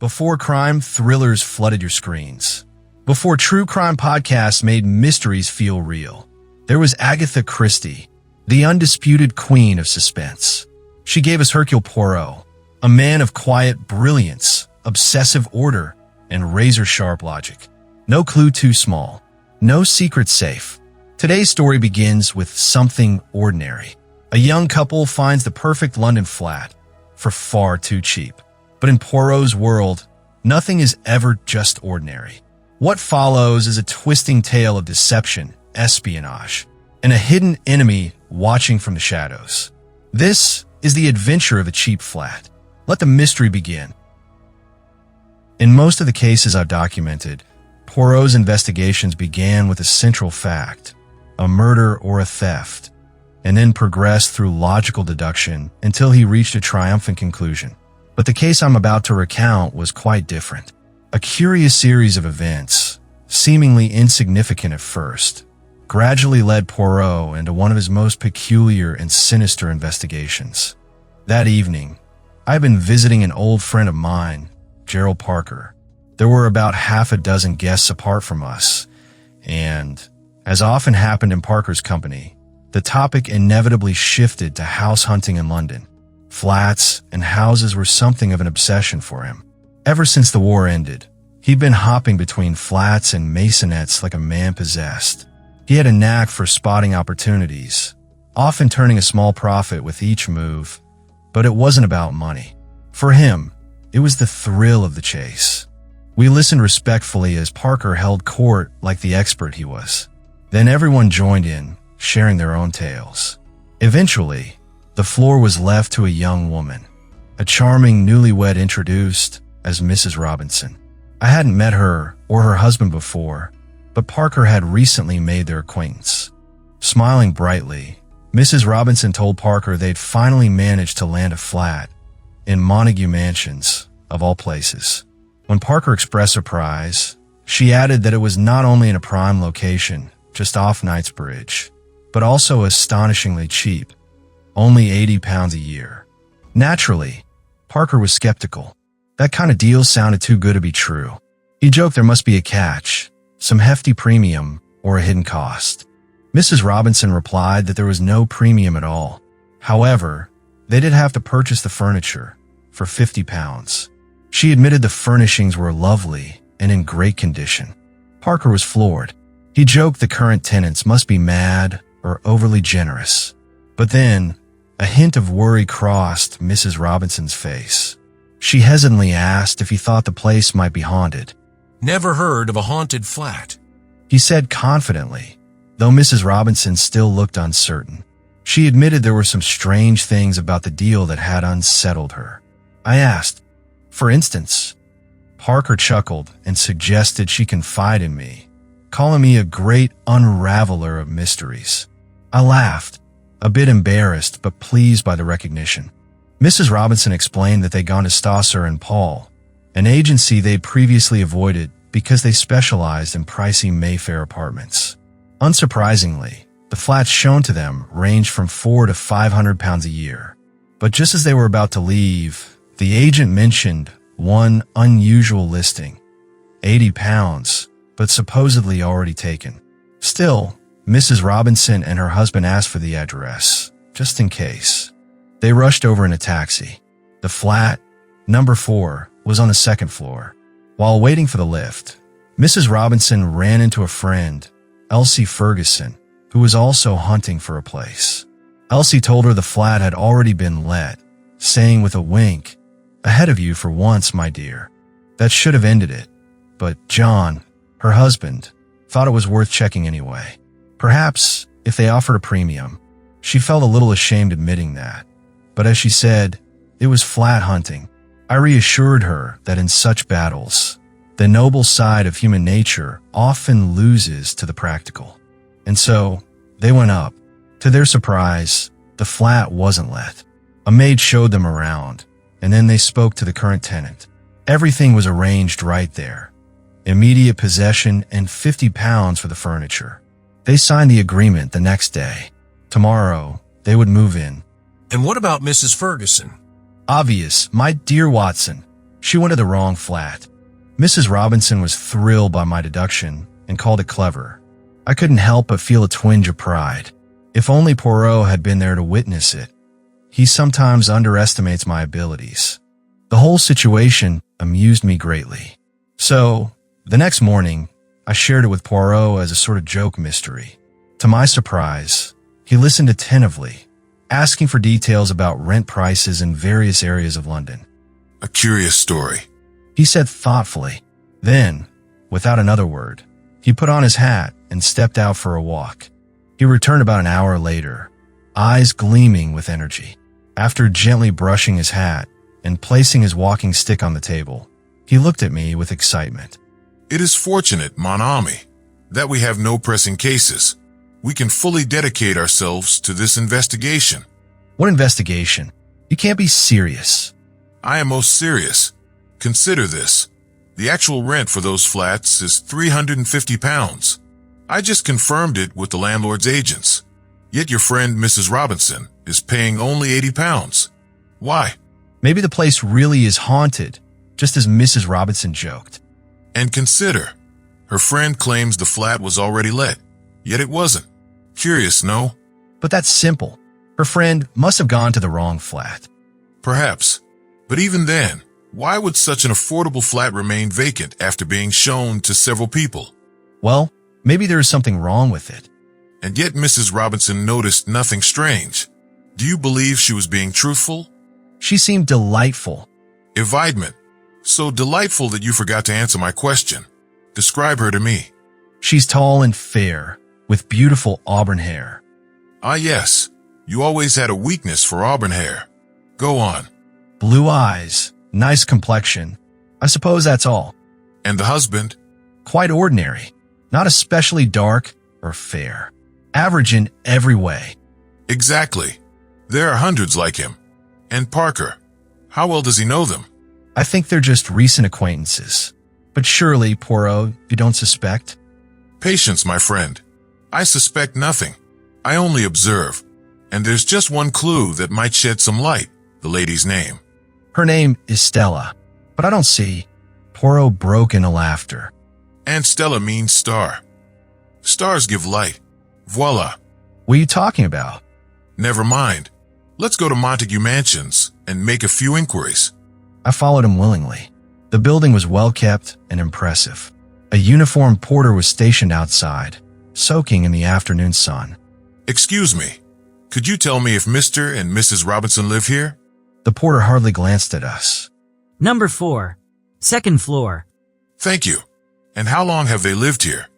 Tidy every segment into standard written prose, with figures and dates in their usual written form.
Before crime, thrillers flooded your screens. Before true crime podcasts made mysteries feel real. There was Agatha Christie, the undisputed queen of suspense. She gave us Hercule Poirot, a man of quiet brilliance, obsessive order, and razor-sharp logic. No clue too small. No secret safe. Today's story begins with something ordinary. A young couple finds the perfect London flat for far too cheap. But in Poirot's world, nothing is ever just ordinary. What follows is a twisting tale of deception, espionage, and a hidden enemy watching from the shadows. This is the adventure of a cheap flat. Let the mystery begin. In most of the cases I've documented, Poirot's investigations began with a central fact, a murder or a theft, and then progressed through logical deduction until he reached a triumphant conclusion. But the case I'm about to recount was quite different. A curious series of events, seemingly insignificant at first, gradually led Poirot into one of his most peculiar and sinister investigations. That evening, I'd been visiting an old friend of mine, Gerald Parker. There were about half a dozen guests apart from us, and, as often happened in Parker's company, the topic inevitably shifted to house hunting in London. Flats and houses were something of an obsession for him. Ever since the war ended, he'd been hopping between flats and maisonettes like a man possessed. He had a knack for spotting opportunities, often turning a small profit with each move, but it wasn't about money. For him, it was the thrill of the chase. We listened respectfully as Parker held court like the expert he was. Then everyone joined in, sharing their own tales. Eventually, the floor was left to a young woman, a charming newlywed introduced as Mrs. Robinson. I hadn't met her or her husband before, but Parker had recently made their acquaintance. Smiling brightly, Mrs. Robinson told Parker they'd finally managed to land a flat in Montagu Mansions, of all places. When Parker expressed surprise, she added that it was not only in a prime location, just off Knightsbridge, but also astonishingly cheap. Only £80 a year. Naturally, Parker was skeptical. That kind of deal sounded too good to be true. He joked there must be a catch, some hefty premium, or a hidden cost. Mrs. Robinson replied that there was no premium at all. However, they did have to purchase the furniture for £50. She admitted the furnishings were lovely and in great condition. Parker was floored. He joked the current tenants must be mad or overly generous. But then, a hint of worry crossed Mrs. Robinson's face. She hesitantly asked if he thought the place might be haunted. Never heard of a haunted flat, he said confidently, though Mrs. Robinson still looked uncertain. She admitted there were some strange things about the deal that had unsettled her. I asked, for instance. Parker chuckled and suggested she confide in me, calling me a great unraveler of mysteries. I laughed, a bit embarrassed but pleased by the recognition. Mrs. Robinson explained that they'd gone to Stosser and Paul, an agency they'd previously avoided because they specialized in pricey Mayfair apartments. Unsurprisingly, the flats shown to them ranged from £400 to £500 a year. But just as they were about to leave, the agent mentioned one unusual listing, £80, but supposedly already taken. Still, Mrs. Robinson and her husband asked for the address, just in case. They rushed over in a taxi. The flat, number 4, was on the second floor. While waiting for the lift, Mrs. Robinson ran into a friend, Elsie Ferguson, who was also hunting for a place. Elsie told her the flat had already been let, saying with a wink, "Ahead of you for once, my dear." That should have ended it, but John, her husband, thought it was worth checking anyway. Perhaps if they offered a premium. She felt a little ashamed admitting that. But as she said, it was flat hunting. I reassured her that in such battles, the noble side of human nature often loses to the practical. And so, they went up. To their surprise, the flat wasn't let. A maid showed them around, and then they spoke to the current tenant. Everything was arranged right there. Immediate possession and £50 for the furniture. They signed the agreement the next day. Tomorrow, they would move in. And what about Mrs. Ferguson? Obvious, my dear Watson. She went to the wrong flat. Mrs. Robinson was thrilled by my deduction and called it clever. I couldn't help but feel a twinge of pride. If only Poirot had been there to witness it. He sometimes underestimates my abilities. The whole situation amused me greatly. So, the next morning, I shared it with Poirot as a sort of joke mystery. To my surprise, he listened attentively, asking for details about rent prices in various areas of London. A curious story, He said thoughtfully. Then, without another word, he put on his hat and stepped out for a walk. He returned about an hour later, eyes gleaming with energy. After gently brushing his hat and placing his walking stick on the table, he looked at me with excitement. It is fortunate, mon ami, that we have no pressing cases. We can fully dedicate ourselves to this investigation. What investigation? You can't be serious. I am most serious. Consider this. The actual rent for those flats is £350. I just confirmed it with the landlord's agents. Yet your friend Mrs. Robinson is paying only £80. Why? Maybe the place really is haunted, just as Mrs. Robinson joked. And consider, her friend claims the flat was already let, yet it wasn't. Curious, no? But that's simple. Her friend must have gone to the wrong flat. Perhaps. But even then, why would such an affordable flat remain vacant after being shown to several people? Well, maybe there is something wrong with it. And yet Mrs. Robinson noticed nothing strange. Do you believe she was being truthful? She seemed delightful. Evidement. So delightful that you forgot to answer my question. Describe her to me. She's tall and fair, with beautiful auburn hair. Ah, yes. You always had a weakness for auburn hair. Go on. Blue eyes, nice complexion. I suppose that's all. And the husband? Quite ordinary, not especially dark or fair. Average in every way. Exactly. There are hundreds like him. And Parker, how well does he know them? I think they're just recent acquaintances. But surely, Poirot, you don't suspect? Patience, my friend. I suspect nothing. I only observe. And there's just one clue that might shed some light, the lady's name. Her name is Stella, but I don't see. Poirot broke into laughter. And Stella means star. Stars give light. Voila. What are you talking about? Never mind. Let's go to Montagu Mansions and make a few inquiries. I followed him willingly. The building was well kept and impressive. A uniformed porter was stationed outside, soaking in the afternoon sun. Excuse me. Could you tell me if Mr. and Mrs. Robinson live here? The porter hardly glanced at us. Number 4. Second floor. Thank you. And how long have they lived here?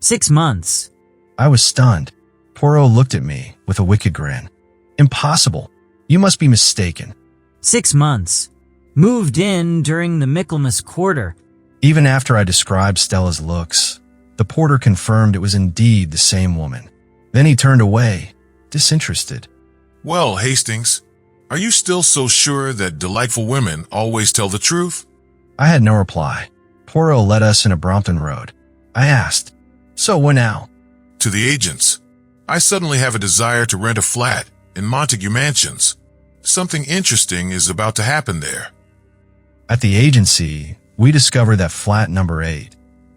6 months. I was stunned. Poirot looked at me with a wicked grin. Impossible. You must be mistaken. 6 months. Moved in during the Michaelmas quarter. Even after I described Stella's looks, the porter confirmed it was indeed the same woman. Then he turned away, disinterested. Well, Hastings, are you still so sure that delightful women always tell the truth? I had no reply. Poirot led us in a Brompton Road. I asked, "So what now?" To the agents. I suddenly have a desire to rent a flat in Montagu Mansions. Something interesting is about to happen there. At the agency, we discovered that flat number 8,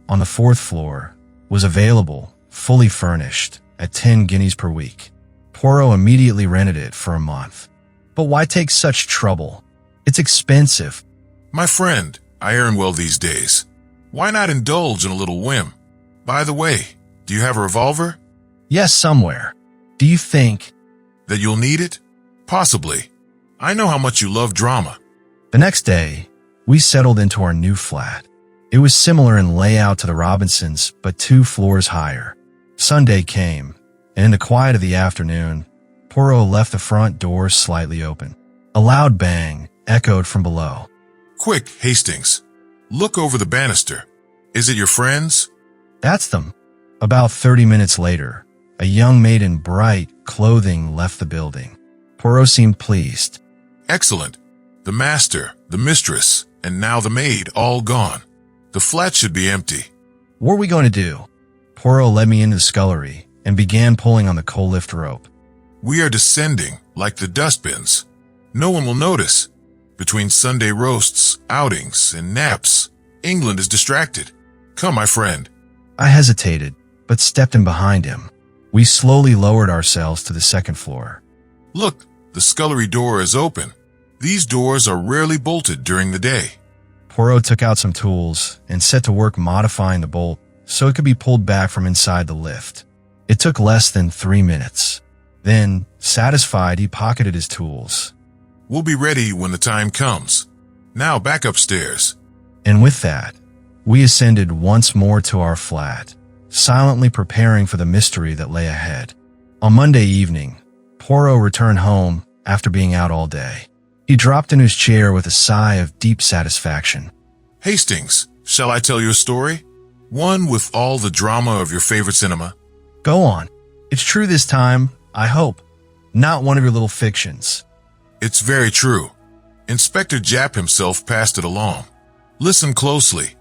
on the 4th floor, was available, fully furnished, at 10 guineas per week. Poirot immediately rented it for a month. But why take such trouble? It's expensive. My friend, I earn well these days. Why not indulge in a little whim? By the way, do you have a revolver? Yes, somewhere. Do you think? That you'll need it? Possibly. I know how much you love drama. The next day, we settled into our new flat. It was similar in layout to the Robinsons, but 2 floors higher. Sunday came, and in the quiet of the afternoon, Poirot left the front door slightly open. A loud bang echoed from below. Quick, Hastings. Look over the banister. Is it your friends? That's them. About 30 minutes later, a young maid in bright clothing left the building. Poirot seemed pleased. Excellent. The master, the mistress, and now the maid all gone. The flat should be empty. What are we going to do? Poirot led me into the scullery and began pulling on the coal lift rope. We are descending like the dustbins. No one will notice. Between Sunday roasts, outings, and naps, England is distracted. Come, my friend. I hesitated, but stepped in behind him. We slowly lowered ourselves to the second floor. Look, the scullery door is open. These doors are rarely bolted during the day. Poirot took out some tools and set to work modifying the bolt so it could be pulled back from inside the lift. It took less than 3 minutes. Then, satisfied, he pocketed his tools. We'll be ready when the time comes. Now back upstairs. And with that, we ascended once more to our flat, silently preparing for the mystery that lay ahead. On Monday evening, Poirot returned home after being out all day. He dropped in his chair with a sigh of deep satisfaction. Hastings, shall I tell you a story? One with all the drama of your favorite cinema? Go on. It's true this time, I hope. Not one of your little fictions. It's very true. Inspector Japp himself passed it along. Listen closely.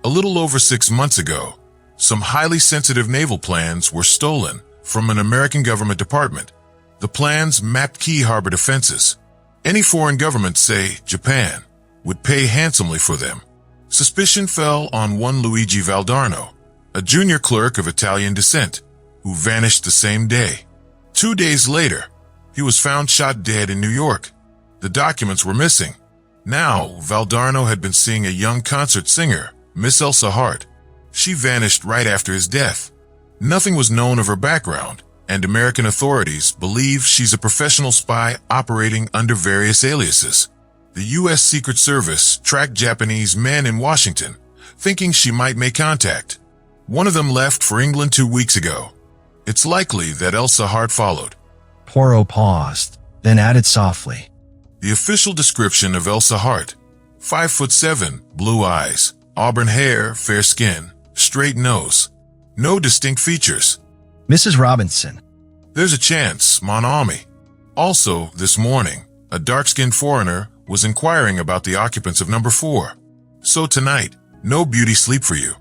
A little over 6 months ago, some highly sensitive naval plans were stolen from an American government department. The plans mapped key harbor defenses. Any foreign government, say Japan, would pay handsomely for them. Suspicion fell on one Luigi Valdarno, a junior clerk of Italian descent, who vanished the same day. 2 days later, he was found shot dead in New York. The documents were missing. Now, Valdarno had been seeing a young concert singer, Miss Elsa Hart. She vanished right after his death. Nothing was known of her background, and American authorities believe she's a professional spy operating under various aliases. The U.S. Secret Service tracked Japanese men in Washington, thinking she might make contact. One of them left for England 2 weeks ago. It's likely that Elsa Hart followed. Poirot paused, then added softly. The official description of Elsa Hart: 5'7", blue eyes, auburn hair, fair skin, straight nose. No distinct features. Mrs. Robinson. There's a chance, mon ami. Also, this morning, a dark-skinned foreigner was inquiring about the occupants of number 4. So tonight, no beauty sleep for you.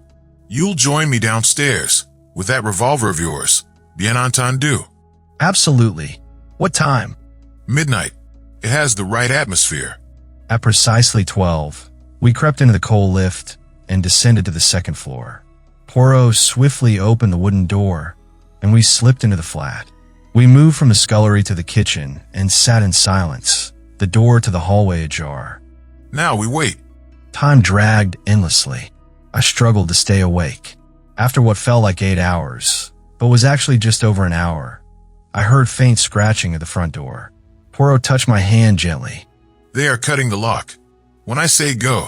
You'll join me downstairs with that revolver of yours. Bien entendu. Absolutely. What time? Midnight. It has the right atmosphere. At precisely 12, we crept into the coal lift and descended to the second floor. Poirot swiftly opened the wooden door, and we slipped into the flat. We moved from the scullery to the kitchen and sat in silence, the door to the hallway ajar. Now we wait. Time dragged endlessly. I struggled to stay awake. After what felt like 8 hours, but was actually just over an hour, I heard faint scratching at the front door. Poirot touched my hand gently. They are cutting the lock. When I say go,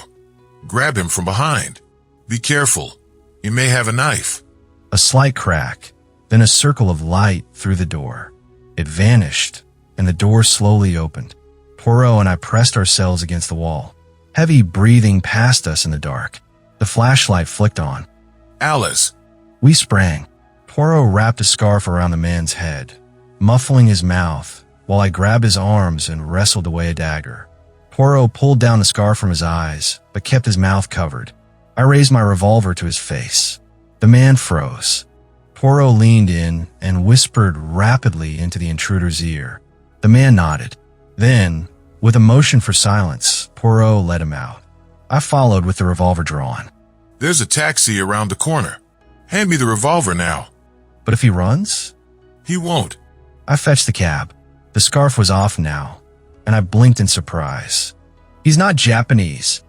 grab him from behind. Be careful. He may have a knife. A slight crack, then a circle of light through the door. It vanished, and the door slowly opened. Poirot and I pressed ourselves against the wall. Heavy breathing passed us in the dark. The flashlight flicked on. Alice. We sprang. Poirot wrapped a scarf around the man's head, muffling his mouth, while I grabbed his arms and wrestled away a dagger. Poirot pulled down the scarf from his eyes, but kept his mouth covered. I raised my revolver to his face. The man froze. Poirot leaned in and whispered rapidly into the intruder's ear. The man nodded. Then, with a motion for silence, Poirot led him out. I followed with the revolver drawn. There's a taxi around the corner. Hand me the revolver now. But if he runs? He won't. I fetched the cab. The scarf was off now, and I blinked in surprise. He's not Japanese.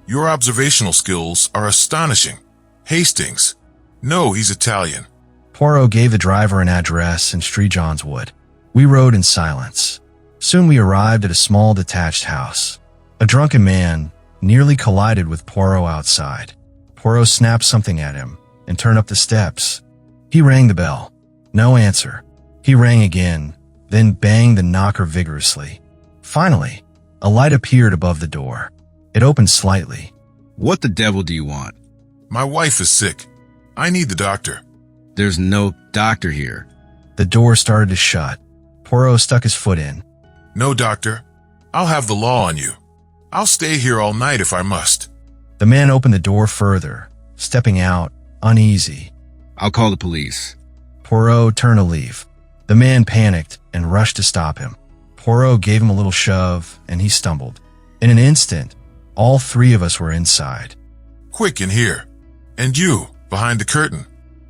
Your observational skills are astonishing. Hastings. No, he's Italian. Poirot gave the driver an address in St. John's Wood. We rode in silence. Soon we arrived at a small detached house. A drunken man nearly collided with Poirot outside. Poirot snapped something at him and turned up the steps. He rang the bell. No answer. He rang again, then banged the knocker vigorously. Finally, a light appeared above the door. It opened slightly. What the devil do you want? My wife is sick. I need the doctor. There's no doctor here. The door started to shut. Poirot stuck his foot in. No, doctor. I'll have the law on you. I'll stay here all night if I must. The man opened the door further, stepping out, uneasy. I'll call the police. Poirot turned to leave. The man panicked and rushed to stop him. Poirot gave him a little shove, and he stumbled. In an instant, all three of us were inside. Quick in here. And you, behind the curtain.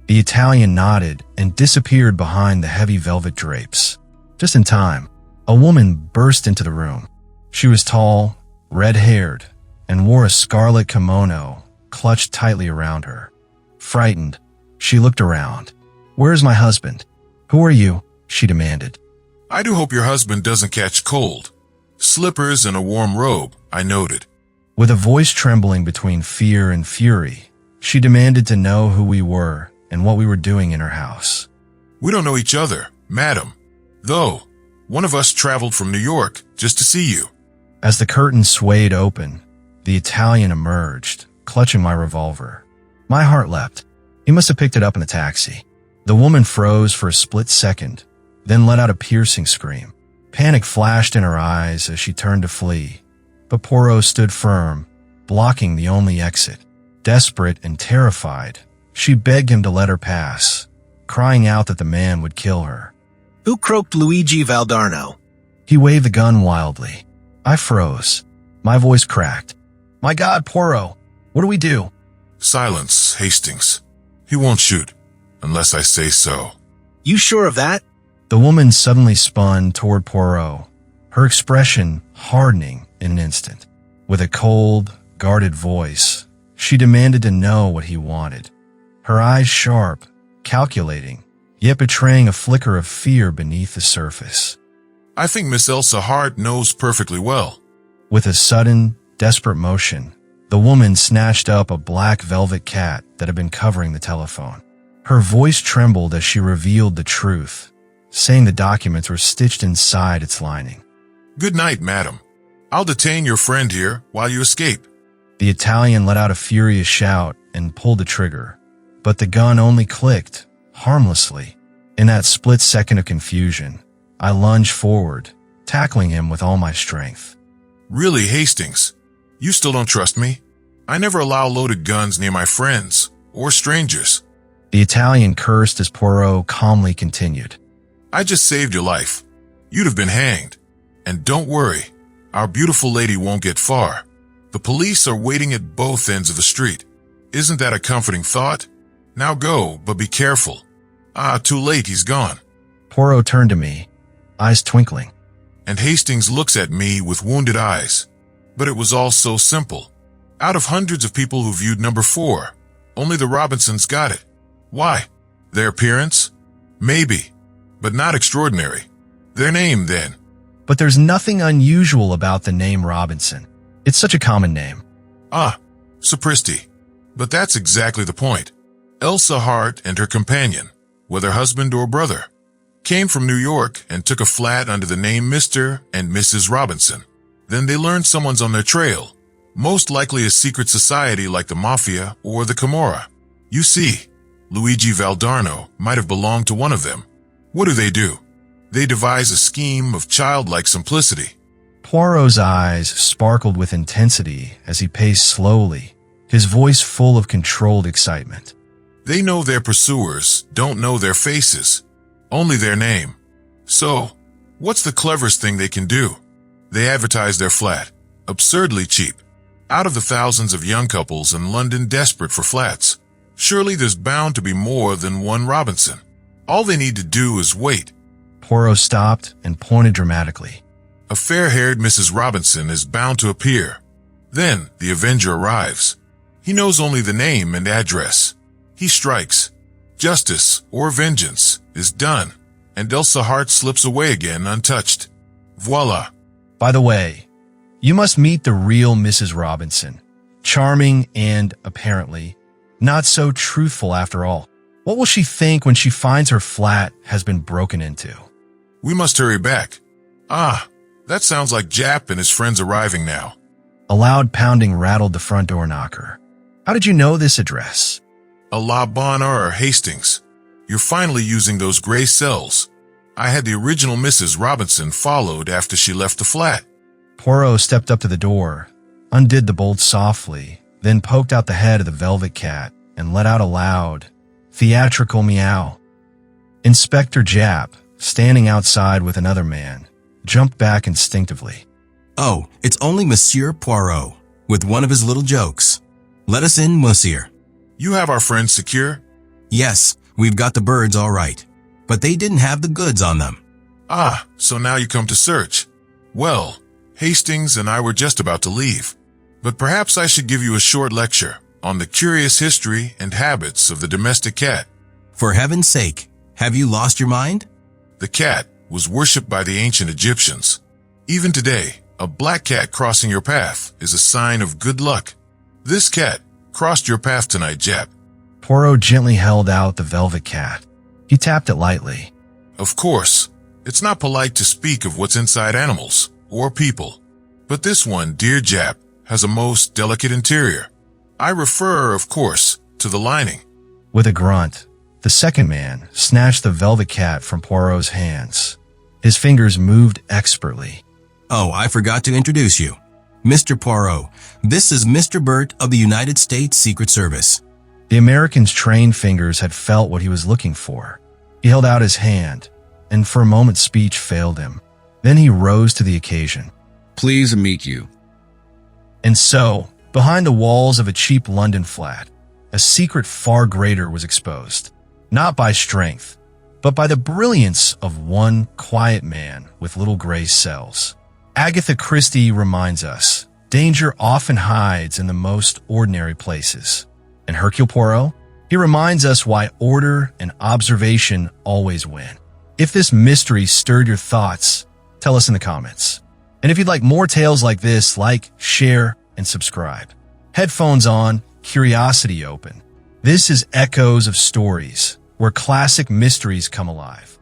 The Italian nodded and disappeared behind the heavy velvet drapes. Just in time, a woman burst into the room. She was tall, red-haired, and wore a scarlet kimono clutched tightly around her. Frightened, she looked around. "Where's my husband? Who are you?" she demanded. I do hope your husband doesn't catch cold. Slippers and a warm robe, I noted. With a voice trembling between fear and fury, she demanded to know who we were and what we were doing in her house. We don't know each other, madam. Though, one of us traveled from New York just to see you. As the curtain swayed open, the Italian emerged, clutching my revolver. My heart leapt. He must have picked it up in the taxi. The woman froze for a split second, then let out a piercing scream. Panic flashed in her eyes as she turned to flee, but Poirot stood firm, blocking the only exit. Desperate and terrified, she begged him to let her pass, crying out that the man would kill her. Who croaked Luigi Valdarno? He waved the gun wildly. I froze. My voice cracked. "My God, Poirot, what do we do?" Silence, Hastings. He won't shoot, unless I say so. You sure of that? The woman suddenly spun toward Poirot, her expression hardening in an instant. With a cold, guarded voice, she demanded to know what he wanted. Her eyes sharp, calculating, yet betraying a flicker of fear beneath the surface. I think Miss Elsa Hart knows perfectly well. With a sudden, desperate motion, the woman snatched up a black velvet cat that had been covering the telephone. Her voice trembled as she revealed the truth, saying the documents were stitched inside its lining. Good night, madam. I'll detain your friend here while you escape. The Italian let out a furious shout and pulled the trigger, but the gun only clicked, harmlessly. In that split second of confusion, I lunged forward, tackling him with all my strength. Really, Hastings? You still don't trust me? I never allow loaded guns near my friends or strangers. The Italian cursed as Poirot calmly continued. I just saved your life. You'd have been hanged. And don't worry, our beautiful lady won't get far. The police are waiting at both ends of the street. Isn't that a comforting thought? Now go, but be careful. Too late, he's gone. Poirot turned to me, eyes twinkling. And Hastings looks at me with wounded eyes. But it was all so simple. Out of hundreds of people who viewed number 4, only the Robinsons got it. Why? Their appearance? Maybe, but not extraordinary. Their name, then. But there's nothing unusual about the name Robinson. It's such a common name. Sapristi. But that's exactly the point. Elsa Hart and her companion, whether husband or brother, came from New York and took a flat under the name Mr. and Mrs. Robinson. Then they learned someone's on their trail, most likely a secret society like the Mafia or the Camorra. You see, Luigi Valdarno might have belonged to one of them. What do? They devise a scheme of childlike simplicity. Poirot's eyes sparkled with intensity as he paced slowly, his voice full of controlled excitement. They know their pursuers don't know their faces, only their name. So, what's the cleverest thing they can do? They advertise their flat, absurdly cheap. Out of the thousands of young couples in London desperate for flats, surely there's bound to be more than one Robinson. All they need to do is wait. Poirot stopped and pointed dramatically. A fair-haired Mrs. Robinson is bound to appear. Then the Avenger arrives. He knows only the name and address. He strikes. Justice or vengeance is done, and Elsa Hart slips away again untouched. Voila. By the way, you must meet the real Mrs. Robinson. Charming and, apparently, not so truthful after all. What will she think when she finds her flat has been broken into? We must hurry back. That sounds like Jap and his friends arriving now. A loud pounding rattled the front door knocker. How did you know this address? A la bonne heure, Hastings. You're finally using those gray cells. I had the original Mrs. Robinson followed after she left the flat. Poirot stepped up to the door, undid the bolt softly, then poked out the head of the velvet cat and let out a loud, theatrical meow. Inspector Jap, standing outside with another man, jumped back instinctively. Oh, it's only Monsieur Poirot, with one of his little jokes. Let us in, Monsieur. You have our friends secure? Yes, we've got the birds all right, but they didn't have the goods on them. Ah, so now you come to search. Well, Hastings and I were just about to leave, but perhaps I should give you a short lecture on the curious history and habits of the domestic cat. For heaven's sake, have you lost your mind? The cat was worshipped by the ancient Egyptians. Even today, a black cat crossing your path is a sign of good luck. This cat crossed your path tonight, Jap. Poirot gently held out the velvet cat. He tapped it lightly. Of course, it's not polite to speak of what's inside animals or people, but this one, dear Jap, has a most delicate interior. I refer, of course, to the lining. With a grunt, the second man snatched the velvet cat from Poirot's hands. His fingers moved expertly. Oh, I forgot to introduce you. Mr. Poirot, this is Mr. Burt of the United States Secret Service. The American's trained fingers had felt what he was looking for. He held out his hand, and for a moment speech failed him. Then he rose to the occasion. Pleased to meet you. And so, behind the walls of a cheap London flat, a secret far greater was exposed. Not by strength, but by the brilliance of one quiet man with little gray cells. Agatha Christie reminds us, danger often hides in the most ordinary places. And Hercule Poirot, he reminds us why order and observation always win. If this mystery stirred your thoughts, tell us in the comments. And if you'd like more tales like this, like, share, and subscribe. Headphones on, curiosity open. This is Echoes of Stories, where classic mysteries come alive.